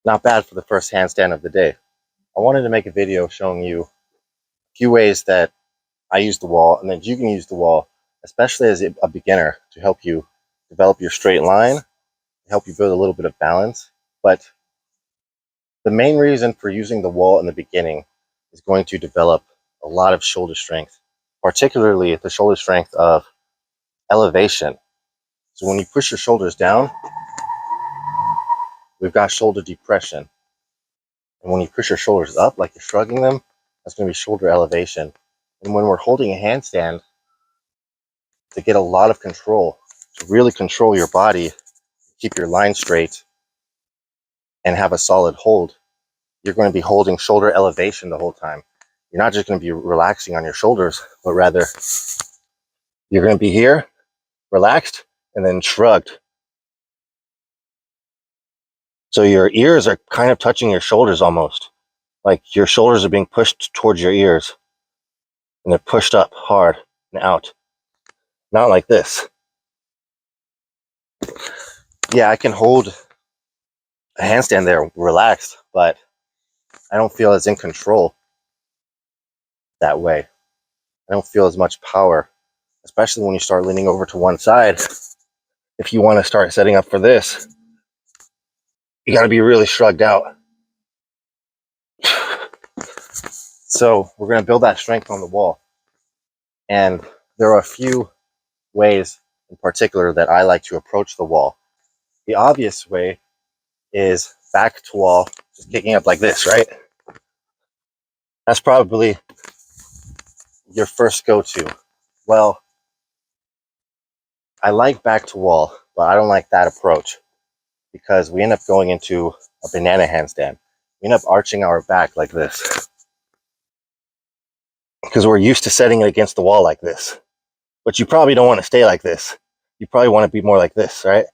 Not bad for the first handstand of the day. I wanted to make a video showing you a few ways that I use the wall and that you can use the wall, especially as a beginner, to help you develop your straight line, help you build a little bit of balance. But the main reason for using the wall in the beginning is going to develop a lot of shoulder strength, particularly the shoulder strength of elevation. So when you push your shoulders down, we've got shoulder depression. And when you push your shoulders up, like you're shrugging them, that's going to be shoulder elevation. And when we're holding a handstand, to get a lot of control, to really control your body, keep your line straight, and have a solid hold, you're going to be holding shoulder elevation the whole time. You're not just going to be relaxing on your shoulders, but rather you're going to be here, relaxed, and then shrugged. So your ears are kind of touching your shoulders almost. Like your shoulders are being pushed towards your ears, and they're pushed up hard and out. Not like this. Yeah, I can hold a handstand there relaxed, but I don't feel as in control that way. I don't feel as much power, especially when you start leaning over to one side. If you want to start setting up for this, you got to be really shrugged out. So we're going to build that strength on the wall. And there are a few ways in particular that I like to approach the wall. The obvious way is back to wall, just kicking up like this, right? That's probably your first go-to. Well, I like back to wall, but I don't like that approach because we end up going into a banana handstand. We end up arching our back like this because we're used to setting it against the wall like this. But you probably don't want to stay like this. You probably want to be more like this, right?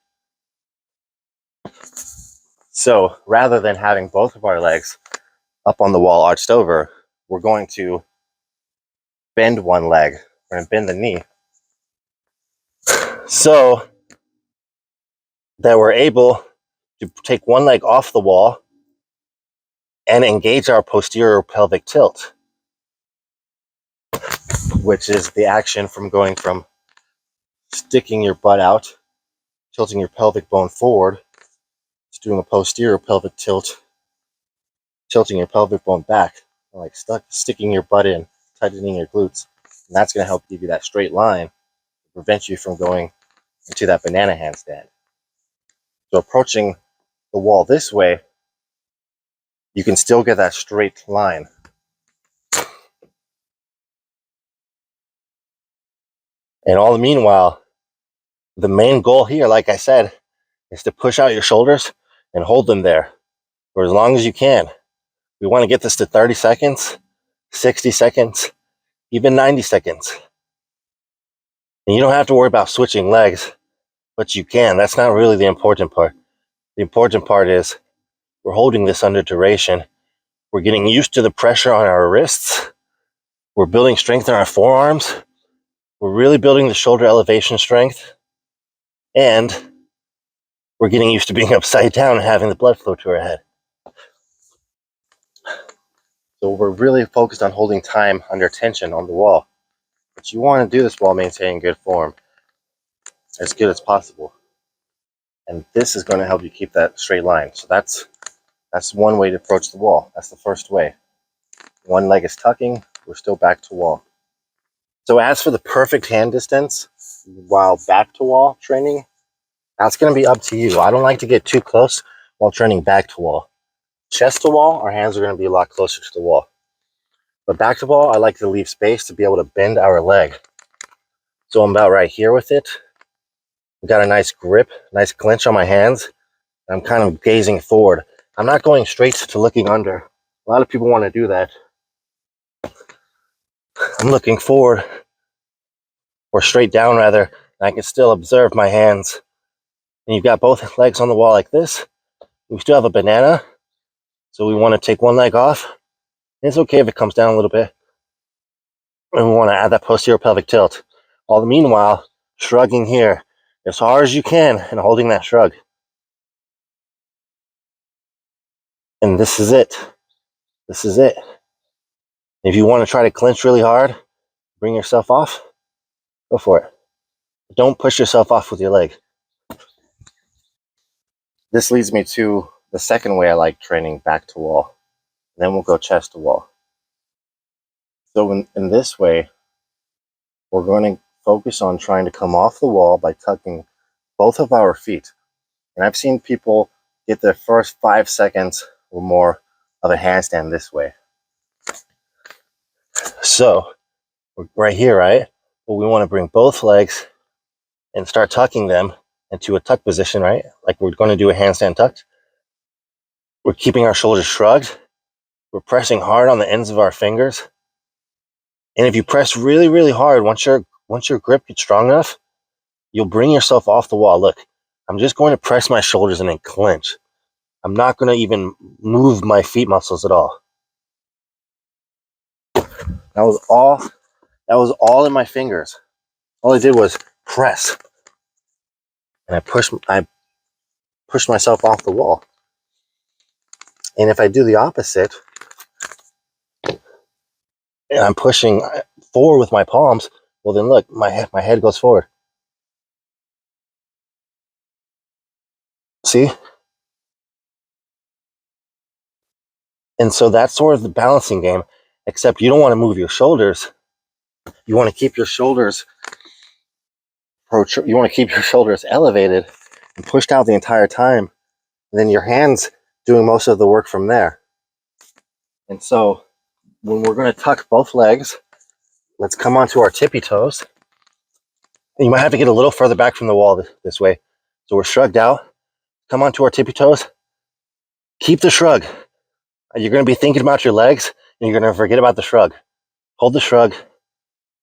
So rather than having both of our legs up on the wall arched over, we're going to bend one leg. We're going to bend the knee so that we're able to take one leg off the wall and engage our posterior pelvic tilt, which is the action from going from sticking your butt out, tilting your pelvic bone forward, to doing a posterior pelvic tilt, tilting your pelvic bone back, like sticking your butt in, tightening your glutes. And that's going to help give you that straight line, prevent you from going into that banana handstand. So approaching the wall this way, you can still get that straight line. And all the meanwhile, the main goal here, like I said, is to push out your shoulders and hold them there for as long as you can. We want to get this to 30 seconds, 60 seconds, even 90 seconds. And you don't have to worry about switching legs, but you can. That's not really the important part. The important part is we're holding this under duration. We're getting used to the pressure on our wrists. We're building strength in our forearms. We're really building the shoulder elevation strength. And we're getting used to being upside down and having the blood flow to our head. So we're really focused on holding time under tension on the wall. But you want to do this while maintaining good form, as good as possible. And this is going to help you keep that straight line. So that's one way to approach the wall. That's the first way. One leg is tucking, we're still back to wall. So as for the perfect hand distance while back to wall training, that's going to be up to you. I don't like to get too close while training back to wall. Chest to wall, our hands are going to be a lot closer to the wall. But back to wall, I like to leave space to be able to bend our leg. So I'm about right here with it. I've got a nice grip, nice clench on my hands. I'm kind of gazing forward. I'm not going straight to looking under. A lot of people want to do that. I'm looking forward, or straight down rather, and I can still observe my hands. And you've got both legs on the wall like this. We still have a banana, so we want to take one leg off. It's okay if it comes down a little bit. And we want to add that posterior pelvic tilt. All the meanwhile, shrugging here as hard as you can and holding that shrug. And this is it. This is it. If you want to try to clinch really hard, bring yourself off, go for it. Don't push yourself off with your leg. This leads me to the second way I like training back to wall. Then we'll go chest to wall. So in this way, we're going to focus on trying to come off the wall by tucking both of our feet. And I've seen people get their first 5 seconds or more of a handstand this way. So right here, right? Well, we want to bring both legs and start tucking them into a tuck position, right? Like we're going to do a handstand tucked. We're keeping our shoulders shrugged. We're pressing hard on the ends of our fingers. And if you press really, really hard, once your grip gets strong enough, you'll bring yourself off the wall. Look, I'm just going to press my shoulders and then clench. I'm not going to even move my feet muscles at all. That was all in my fingers. All I did was press. And I pushed myself off the wall. And if I do the opposite, and I'm pushing forward with my palms, well then look, my head goes forward. See? And so that's sort of the balancing game, except you don't want to move your shoulders. You want to keep your shoulders elevated and pushed out the entire time. And then your hands doing most of the work from there. And so when we're going to tuck both legs, let's come onto our tippy toes. And you might have to get a little further back from the wall this way. So we're shrugged out. Come onto our tippy toes. Keep the shrug. You're going to be thinking about your legs, and you're going to forget about the shrug. Hold the shrug.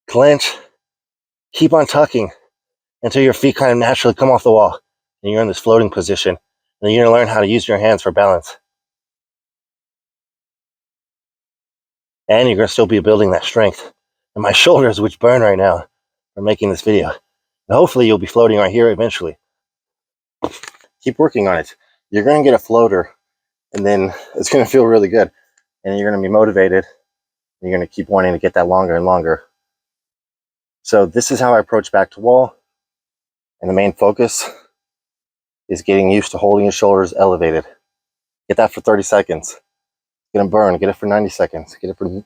Clench. Keep on tucking until your feet kind of naturally come off the wall. And you're in this floating position. And then you're going to learn how to use your hands for balance. And you're going to still be building that strength. And my shoulders, which burn right now, are making this video. And hopefully you'll be floating right here eventually. Keep working on it. You're going to get a floater, and then it's going to feel really good. And you're going to be motivated. And you're going to keep wanting to get that longer and longer. So this is how I approach back to wall. And the main focus is getting used to holding your shoulders elevated. Get that for 30 seconds. It's going to burn. Get it for 90 seconds. Get it for,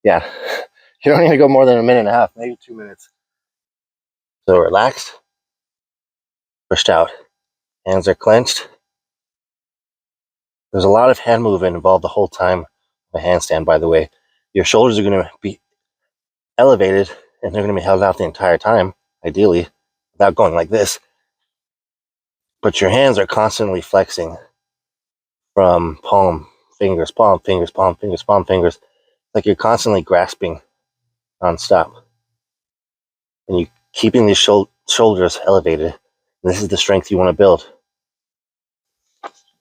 yeah. You don't need to go more than a minute and a half, maybe 2 minutes. So relaxed, pushed out. Hands are clenched. There's a lot of hand movement involved the whole time of a handstand, by the way. Your shoulders are going to be elevated, and they're going to be held out the entire time, ideally, without going like this. But your hands are constantly flexing from palm, fingers, palm, fingers, palm, fingers, palm, fingers. Like you're constantly grasping nonstop. And you keeping these shoulders elevated. And this is the strength you want to build.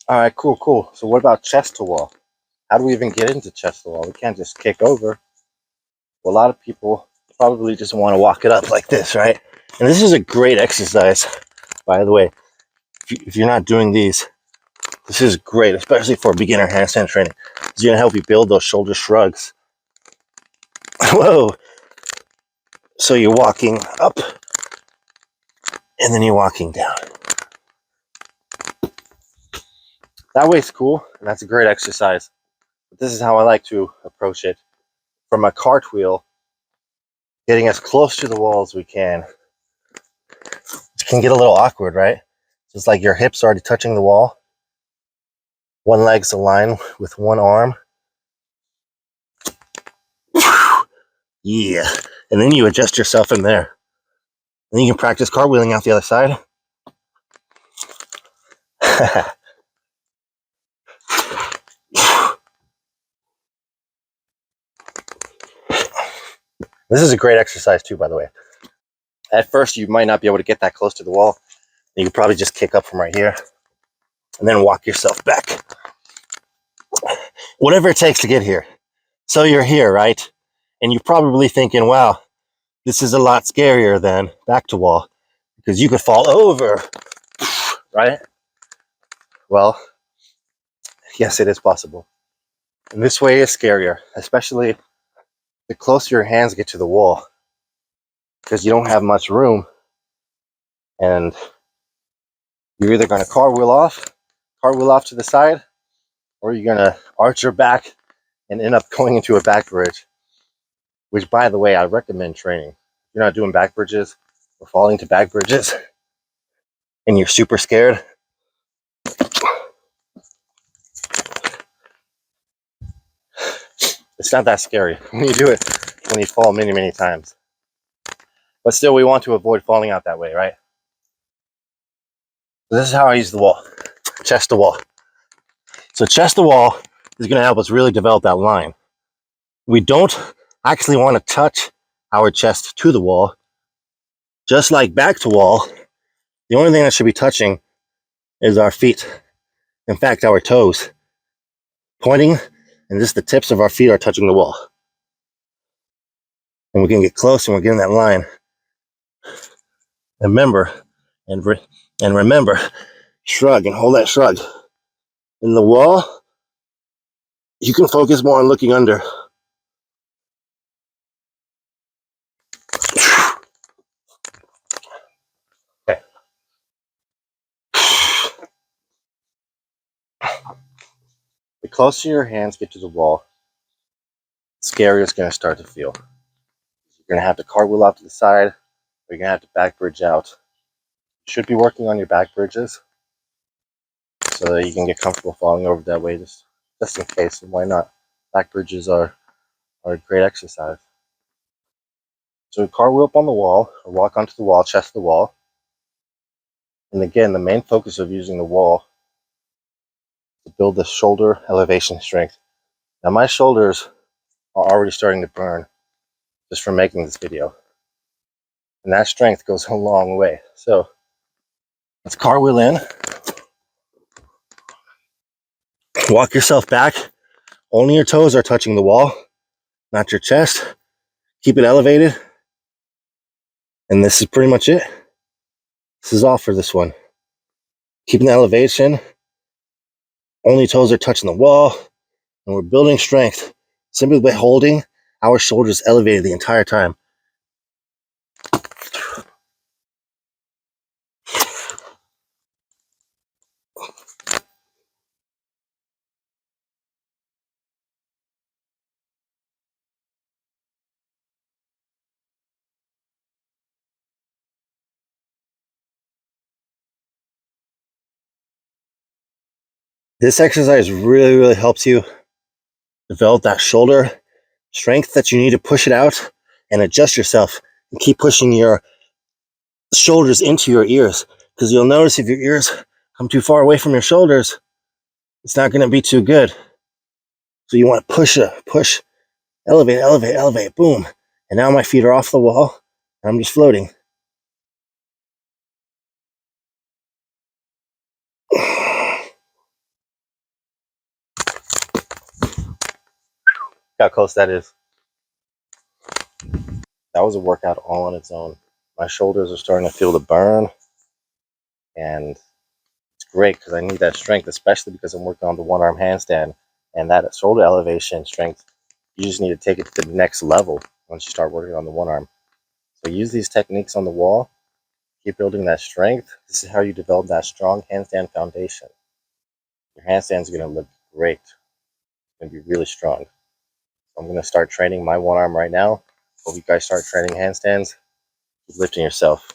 All right, cool. So what about chest to wall? How do we even get into chest to wall? We can't just kick over. Well, a lot of people probably just want to walk it up like this, right? And this is a great exercise, by the way. If you're not doing these, this is great, especially for beginner handstand training. It's going to help you build those shoulder shrugs. Whoa. So you're walking up, and then you're walking down. That way's cool, and that's a great exercise. But this is how I like to approach it. From a cartwheel, getting as close to the wall as we can. It can get a little awkward, right? It's like your hips already touching the wall. One leg's aligned with one arm. Yeah. And then you adjust yourself in there. And then you can practice cartwheeling out the other side. This is a great exercise too, by the way. At first, you might not be able to get that close to the wall. You could probably just kick up from right here and then walk yourself back. Whatever it takes to get here. So you're here, right? And you're probably thinking, wow, this is a lot scarier than back to wall because you could fall over, right? Well, Yes, it is possible. And this way is scarier, especially the closer your hands get to the wall, because you don't have much room, and you're either going to cartwheel off to the side, or you're going to arch your back and end up going into a back bridge, which, by the way, I recommend training. If you're not doing back bridges or falling to back bridges and you're super scared, it's not that scary when you do it, when you fall many, many times. But still, we want to avoid falling out that way, right? So this is how I use the wall, chest to wall. So chest to wall is going to help us really develop that line. We don't actually want to touch our chest to the wall. Just like back to wall, the only thing that should be touching is our feet. In fact, our toes. Pointing, and just the tips of our feet are touching the wall. And we can get close and we're getting that line. Remember, and remember, shrug and hold that shrug. In the wall, you can focus more on looking under. Okay. The closer your hands get to the wall, the scarier it's going to start to feel. You're going to have to cartwheel out to the side, or you're going to have to back bridge out. You should be working on your back bridges so that you can get comfortable falling over that way, just in case, and why not? Back bridges are a great exercise. So cartwheel up on the wall, or walk onto the wall, chest to the wall. And again, the main focus of using the wall is to build the shoulder elevation strength. Now my shoulders are already starting to burn just from making this video. And that strength goes a long way. So let's cartwheel in. Walk yourself back. Only your toes are touching the wall, not your chest. Keep it elevated. And this is pretty much it. This is all for this one. Keeping the elevation. Only toes are touching the wall. And we're building strength simply by holding our shoulders elevated the entire time. This exercise really, really helps you develop that shoulder strength that you need to push it out and adjust yourself and keep pushing your shoulders into your ears, because you'll notice if your ears come too far away from your shoulders, it's not going to be too good. So you want to push, elevate, elevate, elevate, boom. And now my feet are off the wall and I'm just floating. How close that is. That was a workout all on its own. My shoulders are starting to feel the burn, and it's great because I need that strength, especially because I'm working on the one arm handstand, and that shoulder elevation strength, you just need to take it to the next level once you start working on the one arm. So use these techniques on the wall, keep building that strength. This is how you develop that strong handstand foundation. Your handstand is going to look great. It's going to be really strong. So I'm going to start training my one arm right now. Hope you guys start training handstands. Keep lifting yourself.